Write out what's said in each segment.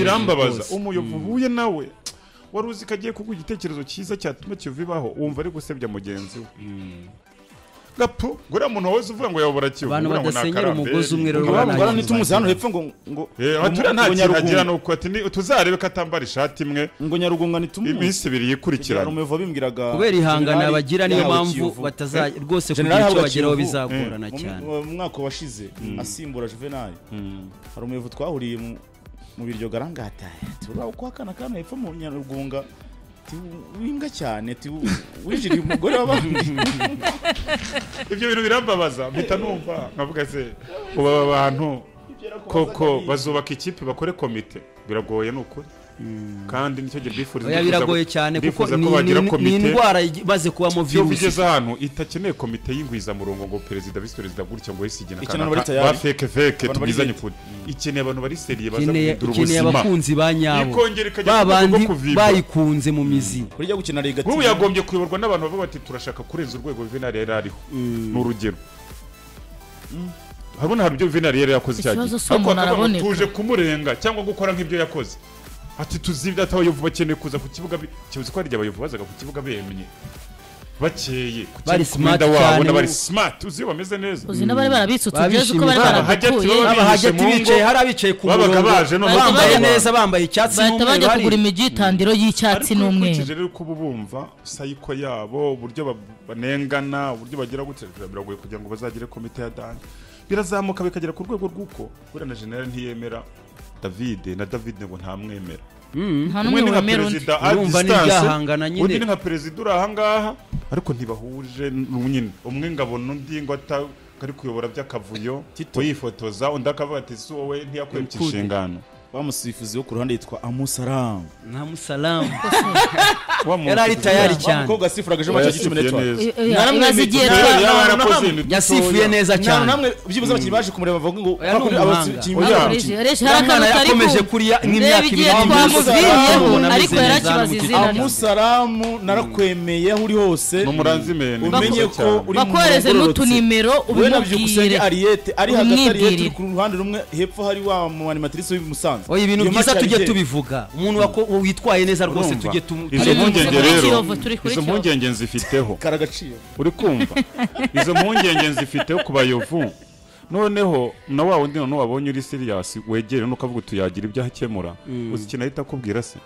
birambabaza umuyovu huye nawe wari uzi kagiye kuguha igitekerezo cyiza cyatuma kivibaho wumva ari gusebya mugenzi we gapo gura muntu wose uvuga ngo yabura kiyo abantu badasenyera umugozi umwe rero barana nitumuze hano hepfo ngo atura nta kiragira nuko ati tuzarebe katambara ishati imwe ngo Nyarugunga nitumuze iminsi ibiri yikurikirana umuyovu bimbwiraga kubera ihangana bagira niyo mpamvu bataza rwose kugira icyo bageraho bizagorana cyane mu mwaka washize asimbura Juvenal hari umuyovu twahuriye mu biryo garangata turaho kwa kana hepfo mu Nyarugunga winga cyane wijiriye umugore w'abandi ibyo bintu birambabaza mpita numva nkavuga se uba abantu koko bazubaka ikipe bakore komite biragoye n'ukuri kandi nicyo gihe bifuriza biragoye cyane kuko ni indwara baze kuba mu virus bigeze ahantu itakeneye komite y'ingwiza murongo ngo perezida vice perezida gutya ngo yisigina ba fake tubizanye kuri ikeneye abantu bari seriye baza kudura ubuzima ikeneye abakunzi banyabo babandi bayikunze mu mizi kurya gukina Liga ubu yagombye kuyoborwa n'abantu bavuga bati turashaka kurenza urwego Juvenal yari ariho n'urugero habona hari ibyo Juvenal yari yakoze cyane ariko tuje kumurenga cyangwa gukora nk'ibyo yakoze ati tuzibda atabayovu bakeneye kuza ku kibuga kibuze ko ari abayovu bazaga ku kibuga bemye bakeye bari smart cyane bari smart uzi bameze neza uzi nabari barabitsutse byose uko bari barahakuye abahagati bicaye hari abicaye ku babaga baje no bambaye neza bambaye icyatsi n'umwe bari bajya kugura imigitandiro y'icyatsi n'umwe kije rero kuba bumva sayiko yabo uburyo banengana uburyo bagira gutera biragoye kugira ngo bazagire komite ya dani birazamuka bikagera ku rwego rw'uko bura na general ntiyemera David ngo ntamwemera umwe ni nka perezida a distance undi ni nka perezida uri ahangaha ariko ntibahuje nyine umwe ngabona undi ngo atari kuyobora by'akavuyo yifotoza undi akavuga ati si wowe ntiyakwemera inshingano bamusifuzi wo ku ruhande yitwa Amusalamu nta musalamu yari ari tayari cyane ko gasifuraga ejo macho 10 naramuzigiye yasifuye neza cyane namwe byibuze abakinnyi baje kumureba bavuga ngo yakomeje kuriya nk'imyaka ibiri ariko yarakibazizira Amusalamu narakwemeye aho uri hose n'umuranzimene umenye ko uri bakoreze n'utunimero ubimubwire Ariete ari hagati Ariete ku ruhande rumwe hepfo hari wa mu animatrice w'Umusanze oya ibintu byiza tujye tubivuga umuntu witwaye neza rwose tujye izo mpungenge rero izo mpungenge nzifiteho karagaciye uri kumva izo mpungenge nzifiteho ku bayovu noneho na wa wundi none wabonye uri serious wegere no kavuga tuyagira ibyo hakemura uzikina ahita akubwira se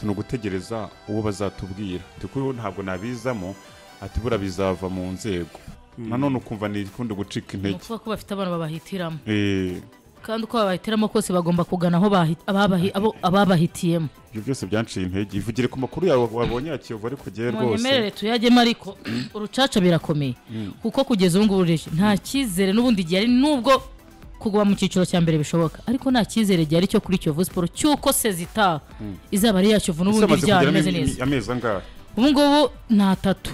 tunugutegereza uwo bazatubwira tuko ntabwo nabizamo ati bura bizava mu nzego nanone ukumva ni kundi gucika intege kuko bafite abantu babahitiramo kandi uko babahitiramo kose bagomba kugana aho ababahitiyemo ibyo byose byanciye intege ivugire ku makuru yawe wabonye ya Kiyovu ariko giye rwose munyemerere tuyajyemo ariko urucaca birakomeye kuko kugeza ubu ngubu nta cyizere n'ubundi gihe ari nubwo kugwa mu cyiciro cya mbere bishoboka ariko nta cyizere gihe ari cyo kuri Kiyovu Sports cyuko sezita izaba ari yakivu n'ubundi byane neza neza ameza ngahe ubu ngubu nta tatu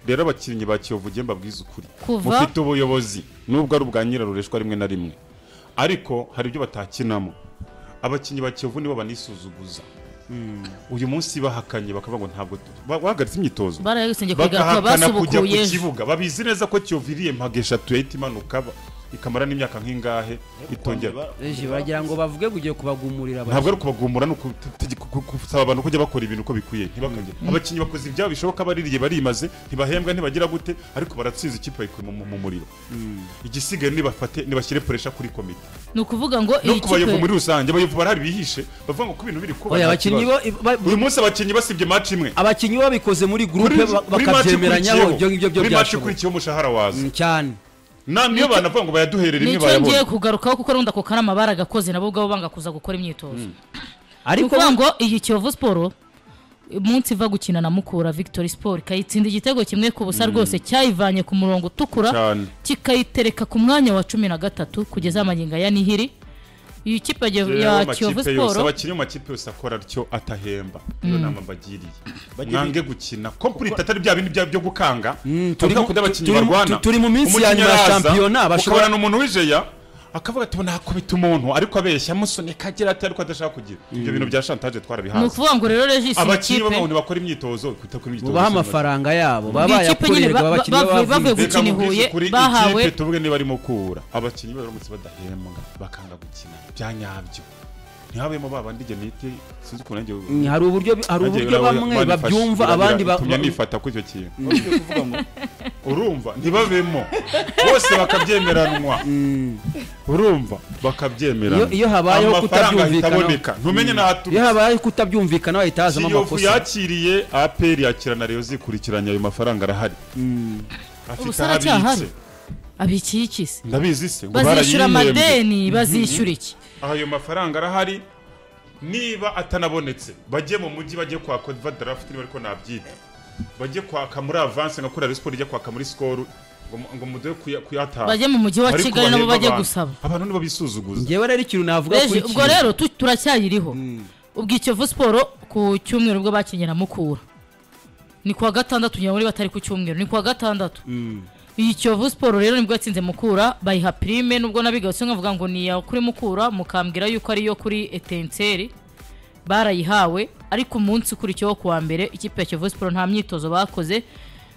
rero abakinnyi ba Kiyovu gemba bwiza ukuri mufite ubuyobozi nubwo ari ubwa nyirarureshwa rimwe na rimwe ariko hari ibyo batakinamo abakinnyi ba Kiyovu nibo banisuzuguza uyu munsi bahakanye bakavuga ngo ntabwo bahagaritse imyitozo barayisenge kwiga basubukuye ku kibuga babizi neza ko Kiyovu iriye mpagesha tuyahita imanuka ikamara n'imyaka nk'ingahe itongera bagira ngo bavuge kugiye kubagumurira ntabwo ari kubagumura no kusaba abantu kujya bakora ibintu uko bikwiye ntibakajye abakinnyi bakoze ibyabo bishoboka baririye barimaze ntibahembwa ntibagira gute ariko baratsinze ikipe ayikuye mu muriro igisigaye nibashyire pressure kuri komite ni ukuvuga ngo iyi kipe no muri rusange abayovu barahari bihishe bavuga ngo ku bintu biri kuba uyu munsi abakinnyi basibye match imwe abakinnyi babikoze muri groupe bakabyemeranyaho ibyo ngibyo byo byashoboka match ikurikiye umushahara waza cyane niyo banavuga ngo bayaduherere imwe bayabona ngiye kugarukaho kuko runda ko karama baragakoze nabo ubwo banga kuza gukora imyitozo ariko ngo iyi Kiyovu Sport umunsi iva gukina na Mukura Victory Sport kayitsinda igitego kimwe ku busa rwose cyayivanye ku murongo utukura kikayitereka ku mwanya wa 13 kugeza amanginga ya nihiri iyi kipe ya Kiyovu Sport abakinnyi mu makipe yose akora ryo atahemba iyo nama bagiriye mwange gukina complete atari bya bindi byo gukanga tuvuga ko abakinnyi barwana turi mu minsi ya nyuma ya championnat bashobora n'umuntu wijeya akavuga ati nakubita umuntu ariko abeshya musone kagira ati ariko adashaka kugira ibyo bintu bya chantage twarabihaza no kuvuga ngo rero Regis abakinnyi bamwe bakora imyitozo kwita kuri imyitozo baha amafaranga yabo baba yakorerwa abakinnyi bavuye gukina Huye bahawe ikipe, tuvuge niba ari Mukura abakinnyi baramutse badahembwa bakanga gukina byanyabyo ibyo bintu byashantanje twarabihaza abakinnyi bamwe bakora imyitozo kwita kuri imyitozo baha amafaranga yabo baba yakorerwa abakinnyi bavuye gukina Huye bahawe ikipe, tuvuge niba ari Mukura abakinnyi baramutse badahembwa bakanga gukina byanyabyo ntihabemo babandi genete sinzi ukuntu nanjye hari uburyo bamwe babyumva abandi nifata kuri icyo kintu kuvuga ngo urumva ntibabemo bose bakabyemeranwa urumva bakabyemerana iyo habayeho kutabyumvikana ntumenye n'ahaturutse iyo habayeho kutabyumvikana bahita hazamo amakosa Kiyovu yakiriye APR yakira na Rayon zikurikiranya ayo mafaranga arahari afite abitse abikiye iki se ndabizi se bazishyura amadeni bazishyura iki ayo mafaranga arahari niba atanabonetse bajye mu mujyi bajye kwa Code Draft niba ariko nabyita bajye kwaka muri avance nka kuri Sport ijya kwaka muri score ngo mudoye kuyata bajye mu mujyi wa Kigali nabo bajye gusaba abantu nibo bisuzuguza ngewe rero ikintu navuga kuri ubwo rero turacyayiriho ubwo Kiyovu Sport ku cyumweru ubwo bakinyera mukura ni kwa gatandatu nyamuri batari ku cyumweru ni kwa gatandatu iyi Kiyovu Sport rero nibwo yatsinze mukura bayiha prime nubwo nabigatse nkavuga ngo ni ya kuri mukura mukambira yuko ari yo kuri Etenseri barayihawe ariko umunsi ukurikiyeho kuwa mbere ikipe ya Kiyovu Sport nta myitozo bakoze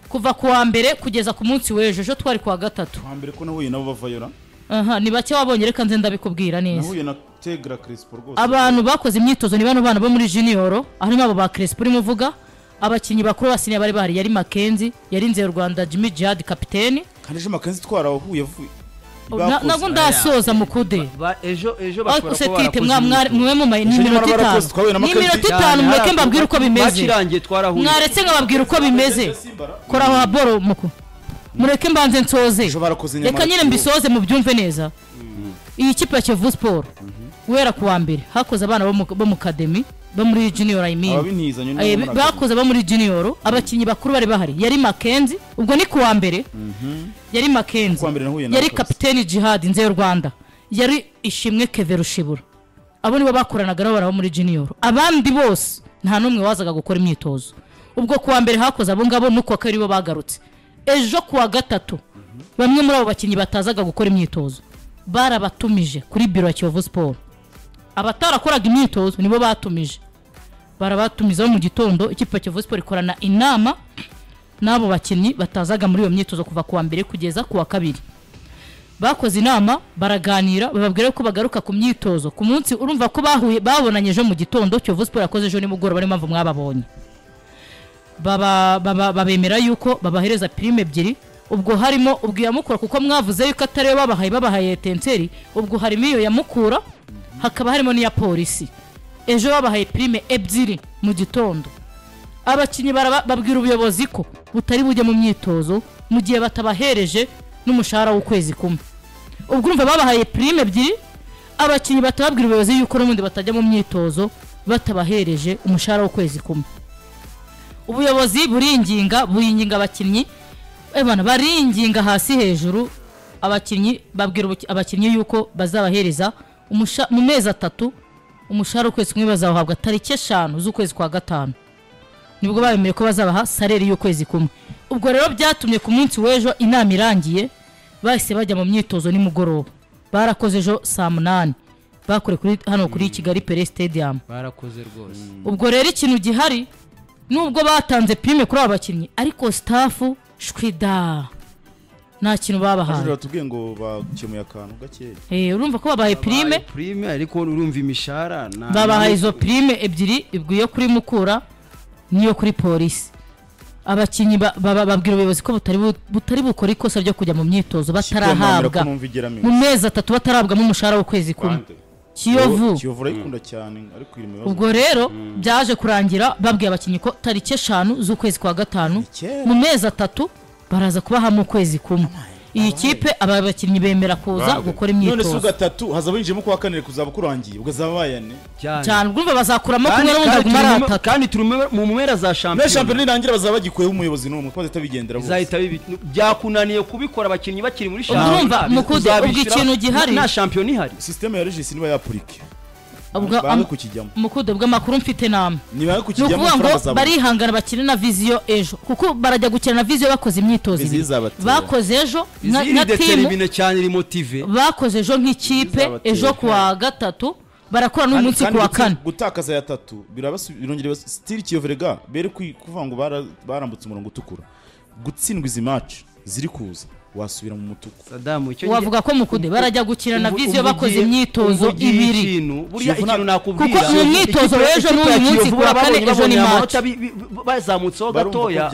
kuva kuwa mbere kugeza ku munsi w'ejo ejo twari kwa gatatu kuwa mbere ko nahuye nabo bavayora ni bake wabonye reka nze ndabikubwira neza nahuye na Tegra Crespo rwose abantu bakoze imyitozo ni bano bana bo muri junior harimo abo ba Crespo urimo uvuga abakinyi bakuru basinya bari bahari yari Mackenzie yarinze Rwanda Jimmy Jihad kapiteni kandi Mackenzie twarahuye nago ndasoza mukude ejo bashobora kuba tite mwe mu ni minota 5 mweke mbabwira uko bimeze mwaretse nkababwira uko bimeze kora wa boro muku mureke mbanze nsoze reka nyine mbisoze mu byumve neza iyi kipe ya Kiyovu Sport wera kuwa mbere hakoze abana bo mu academy bo muri junior bakoze bo muri junior abakinyi bakuru bari bahari yari Mackenzie ubwo ni kuwa mbere yari Mackenzie yari kapiteni Jihad inze Rwanda yari Ishimwe Keverushibura abo nibo bakoranaga nabo barabo muri junior abandi bose nta numwe wazaga gukora imyitozo ubwo kuwa mbere hakoze abo ngabo nuko akari bo bagarutse ejo kuwa gatatu bamwe muri abo bakinyi batazaga gukora imyitozo barabatumije kuri biro ya Kiyovu Sport abatarakoraga imyitozo nibo batumije barabatumiza mu gitondo ikipe ya Kiyovu Sport ikorana inama nabo bakinyi batazaga muri iyo myitozo kuva kuwa mbere kugeza kuwa kabiri bakoze inama baraganira bababwira ko bagaruka ku myitozo ku munsi urumva ko babonanye ejo mu gitondo Kiyovu Sport yakoze ejo nimugoroba bari mpamvu mwababonye babemera yuko babahereza prime ebyiri ubwo harimo ubwo yamukura kuko mwavuze yuko atari babahaye Etenseri ubwo harimo iyo yamukura hakaba harimo n'iya polisi ejo babahaye prime ebyiri mu gitondo abakinyi babwira ubuyobozi ko butari bujye mu myitozo mu gihe batabahereje n'umushahara w'ukwezi kumwe ubwo urumva babahaye prime ebyiri abakinyi batababwira ubuyobozi yuko n'ubundi batajya mu myitozo batabahereje umushahara w'ukwezi kumwe ubuyobozi buringinga abakinyi bana baringinga hasi hejuru abakinyi babwira abakinyi yuko bazabahereza mu mezi 3 umushahara w'ukwezi kumwe bazawuhabwa tariki 5 z'ukwezi kwa gatanu nibwo babemeye ko bazabaha salary y'ukwezi kumwe ubwo rero byatumye ku munsi w'ejo inama irangiye bahise bajya mu myitozo nimugoroba barakoze ejo saa 8 bakore hano kuri Kigali Pele Stadium barakoze rwose ubwo rero ikintu gihari nubwo batanze prime kuri abakinyi ariko staff shwida nta kintu babahaye batubwiye ngo bakemuye akantu gake urumva ko babahaye prime ariko urumva imishahara babahaye izo prime ebyiri ibwiye kuri mukura niyo kuri polisi abakinyi babwira ubuyobozi ko butari bukora ikosa ryo kujya mu myitozo batarahabwa mu mezi 3 batarabwamo umushahara w'ukwezi kumwe Kiyovu rayikunda cyane ariko iri mu ubwo rero byaje kurangira babwiye abakinyi ko tariki 5 z'ukwezi kwa gatanu mu mezi 3 baraza kubaha mu kwezi kumwe iyi kipe aba bakinyi bemera kuza gukora imyitozo none suga 3 haza binjemo kwa kanere kuzaba kurangiye ubwo bayane cyane urumva bazakuramo kumwe n'ubundi gumarata kandi turi mu mpera za champion nirangira bazaba bagikuyeho umuyobozi n'umwe ko zitabigendera bose zahita byakunaniye kubikora abakinyi bakiri muri champion urumva mukuze ubwo ikintu gihari na champion ihari system ya regis niba yapurike mukude bw'amakuru mfite nama niba kukijyamo ngo barihangana bakina na vision ejo kuko barajya gukina na vision bakoze imyitozo bakoze ejo na team cyane iri motive bakoze ejo nk'ikipe ejo kuwa gatatu barakora n'umunsi kuwa kane gutakaza ya 3 birongera still Kiyovu bere kuvuga ngo barambutse umurongo utukura gutsindwa izi match ziri kuza wasubira mu mutuku. Saddam wavuga ko mukude barajya gukina na Vision bakoze imyitozo ibiri buriya ikintu nakubwira kuko mu myitozo ejo n'uyu munsi kuri kane ejo ni match bazamutseho gatoya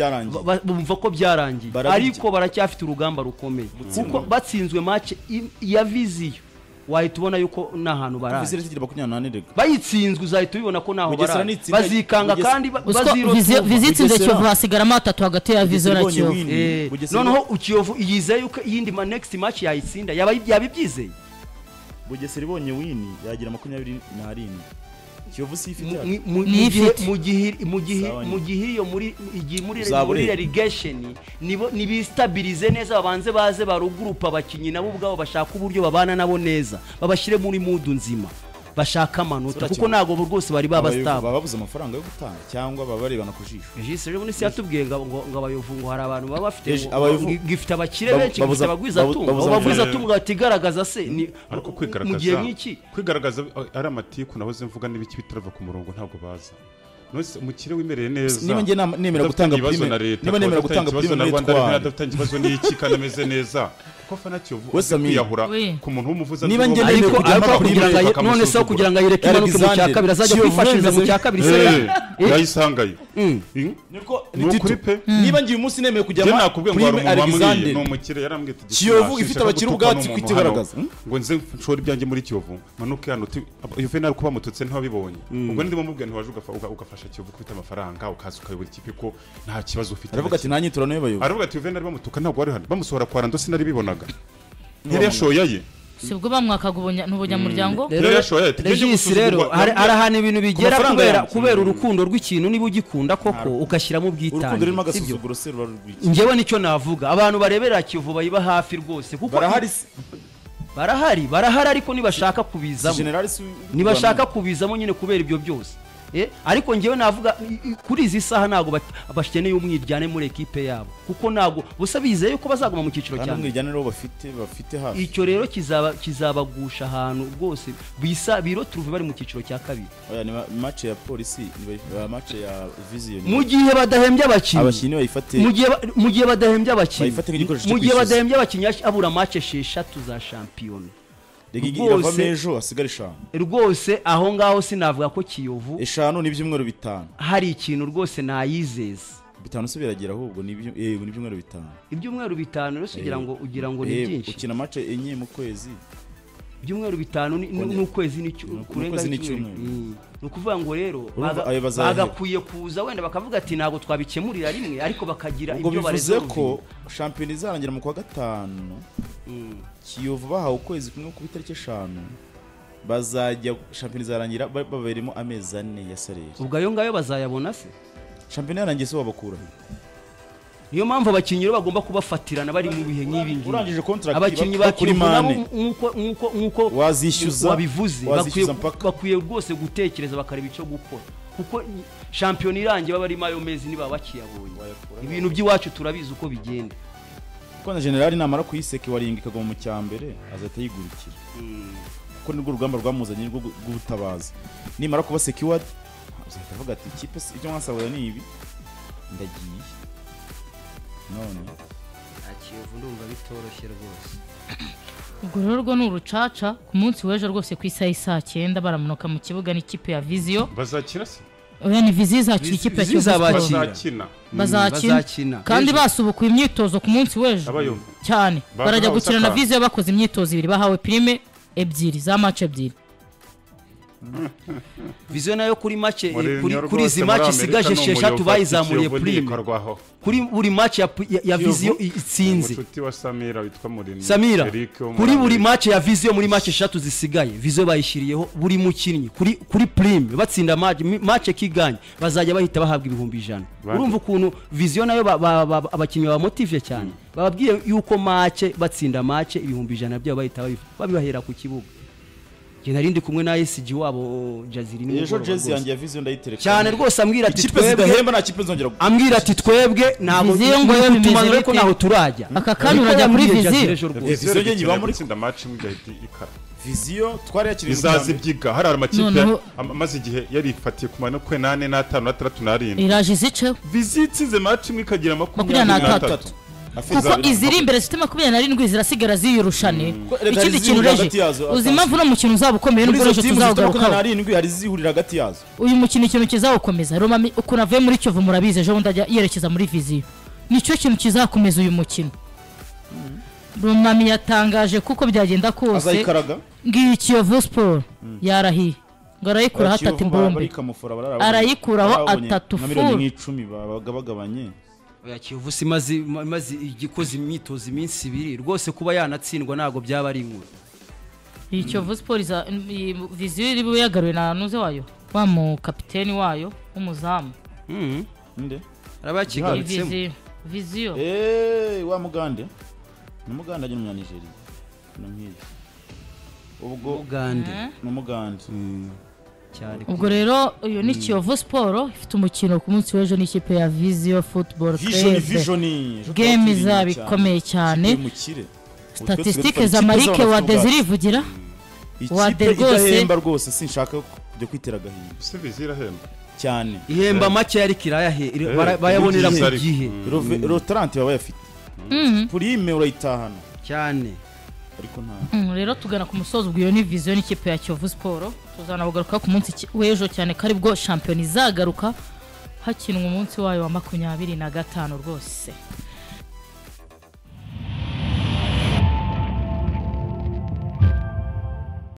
bumva ko byarangiye ariko baracyafite urugamba rukomeye kuko batsinzwe match ya Vision wahita ubona yuko nahantu barara bayitsinzwe uzahita ubibona ko naho barara bazikanga kandi bazitsinze Kiyovu hasigaramo 3 hagati ya Vision na Kiyovu noneho Kiyovu yizeye yuko iyindi next match yayitsinda yabibyizeye Bugesera ibonye win yagira 27 Kiyovu si ifite mu gihe iyo muri relegation nibistabilize neza babanze baze barugurupa abakinyi nabo ubwabo bashaka uburyo babana nabo neza babashire muri mood nzima bashaka amanota kuko nago rwose bari babastaba babuze amafaranga yo gutanga cyangwa babarebana kujisho Jise rero nisi yatubwiye ngo abayovu ngo hari abantu baba bafite gifite abakire benshi gifite abagwiza tunga atigaragaza se ni ariko kwigaragaza ari amatiku nahoze mvuga n'ibiki bitarava ku murongo ntabwo baza nose umukire wimereye neza niba nge nemera gutanga prime niba nemera gutanga prime na Rwanda ntadafitanye ikibazo n'iki kanameze neza ko fana Kiyovu kwiyahura ku muntu w'umuvuza niba nge nemera kujya prime none se kugira ngo ayireke imanuke mu cyakabiri azajya kwifashiza mu cyakabiri se yayisangayo niba ngiye umunsi nemeye kujya prime Alexander no mukire yarambwiye Kiyovu ifite abakire ubwatsi kwitigaragaza ngo nze nshora ibyanjye muri Kiyovu manuke hano Juvenal kuba mututse ntibabibonye ubwo ndimo mubwiye ntiwaje ugafasha Kiyovu kwita amafaranga ukaza ukayobora ikipe ko nta kibazo ufite aravuga ati nanyi turanoye bayo aravuga ati Juvenal bamutuka ntabwo ari hano bamusohora kwa Rando sinari bibonaga ntiri yashoyaye sibwo bamwakagubonya n'ubunyamuryango rero yashoyaye rero arahana ibintu bigera kubera urukundo rw'ikintu niba ugikunda koko ugashyiramo ubwitange njyewe nicyo navuga abantu barebera Kiyovu bayiba hafi rwose kuko barahari ariko nibashaka kubizamo nyine kubera ibyo byose ariko ngewe navuga kuri izi saha nago bashyene y'umwiryane muri equipe yabo kuko nago busa bizeye yuko bazaguma mu kiciro cyane umwiryane rero bafite hafi icyo rero kizabagusha ahantu rwose biro turuve bari mu kiciro cya kabiri oya ni match ya polisi ni match ya Vision mu gihe badahembye abakinyi bayifate mu gihe badahembye abakinyi abura match 6 za champion rwose aho ngaho sinavuga ko Kiyovu 5 n'ibyumweru 5 hari ikintu rwose nayizeza 5 se biragira ahubwo n'ibyumweru 5 ibyumweru 5 rero ugira ngo ni byinshi ukina match enye mu kwezi ibyumweru 5 n'ukwezi kurenga nukuvuga ngo rero bagakuye kuza wenda bakavuga ati nago twabikemurira rimwe ariko bakagira ibyo bareze ko champion izarangira mu kwa gatanu Kiyovu bahawe ukwezi kumwe ku bitariki 5 bazajya champion izarangira baberemo amezi 4 ya salaire ubwo ayo ngayo bazayabona se champion yarangiye se wabakura niyo mpamvu abakinnyi bagomba kubafatirana bari mu bihe nk'ibi ngibi urangije contract abakinnyi bakuri mane nkuko wazishyuza wabivuze bakwiye rwose gutekereza bakareba icyo gukora kuko champion irangiye baba ari mayo mezi niba bakiyabonye ibintu by'iwacu turabizi uko bigenda kuko na general namara kuyiseke waringa ikagwa mu cyambere azahita yigurikira kuko nirwo rugamba rwamuzanye rw'ubutabazi nimara kuba secured azahita avuga ati ikipe icyo mwasabura ni ibi ndagiye none Kiyovu ndumva bitoroshye rwose ubwo rero rwo n'urucaca ku munsi w'ejo rwose ku isaha 9 baramunoka mu kibuga n'ikipe ya Vision bazakira se oya ni Vision izakira ikipe ya Kiyovu bazakina kandi basubukuye imyitozo ku munsi w'ejo cyane barajya gukina na Vision bakoze imyitozo ibiri bahawe prime 2 za match 2 Vision nayo kuri kuri izi match isigaje 6 bayizamuriye prime kuri buri match ya Vision itsinze umucuti wa Samira witwa Murini kuri buri match ya Vision muri match 6 zisigaye Vision bayishiriyeho buri mukinnyi kuri prime batsinda match kiganye bazajya bahita bahabwa 100,000 urumva ukuntu Vision nayo abakinnyi ba motive cyane bababwiye yuko match batsinda match 100,000 byabo bahita babibahera ku kibuga narindi kumwe na SG wabo Jaziri ni ejo Jazzy yangiye Vision ndayitereka cyane rwose ambwira ati twebwe na kipe nzongera ambwira ati twebwe ntago tumanure ko naho turajya aka kantu urajya muri Vision nge nyiba muri tsinda match mugahita ikara Vision twari yakiri izazibyiga hari amakipe amaze igihe yari ifatiye ku manoko 8 na 5 na 6 na 7 iraje zice Vision itsinze match imwe ikagira 23 kuko iziri imbere zifite 27 zirasigara ziyurushane ikindi kintu reje uzi impamvu no mukino uzaba ukomeye n'ubwo ejo tuzawugarukaho hari zihurira hagati yazo uyu mukino ikintu kizawukomeza Roma ukuntu avuye muri Kiyovu murabize ejo bundi ajya yerekeza muri Viziyo nicyo kintu kizakomeza uyu mukino Roma yatangaje kuko byagenda kose ngiyi Kiyovu Sport yarahiye ngo arayikura hatatu imbombe arayikuraho atatu full 10 bagabagabanye oya Kiyovu simazi igikoze imyitozo iminsi 2 rwose kuba yanatsindwa nago byaba ari inkuru iyi Kiyovu Sport iza Viziyo iri yagaruye na nuze wayo wa mu kapiteni wayo umuzamu nde arabakigarutse Viziyo wa Mugande n'Umugande ajya mu Nigeria n'amhiye ubwo Umugande cyane ubwo rero uyu ni Kiyovu Sport ifite umukino ku munsi w'ejo n'ikipe ya Viziyo Football Club game izabikomeye cyane statistike za Marike wa Desire ivugira wa Dergose rwose sinshaka kujya kwitera gahinda se Viziyo irahemba cyane ihemba make yari kirayahe bayabonera mu gihe Rotarante baba yafite Prime urayitahana cyane ariko nta rero tugana ku musozo ubwo ni Viziyo n'ikipe ya Kiyovu Sport tuzanabugaruka ku munsi w'ejo cyane kari bwo champion izagaruka hakinwa umunsi wayo wa 25 rwose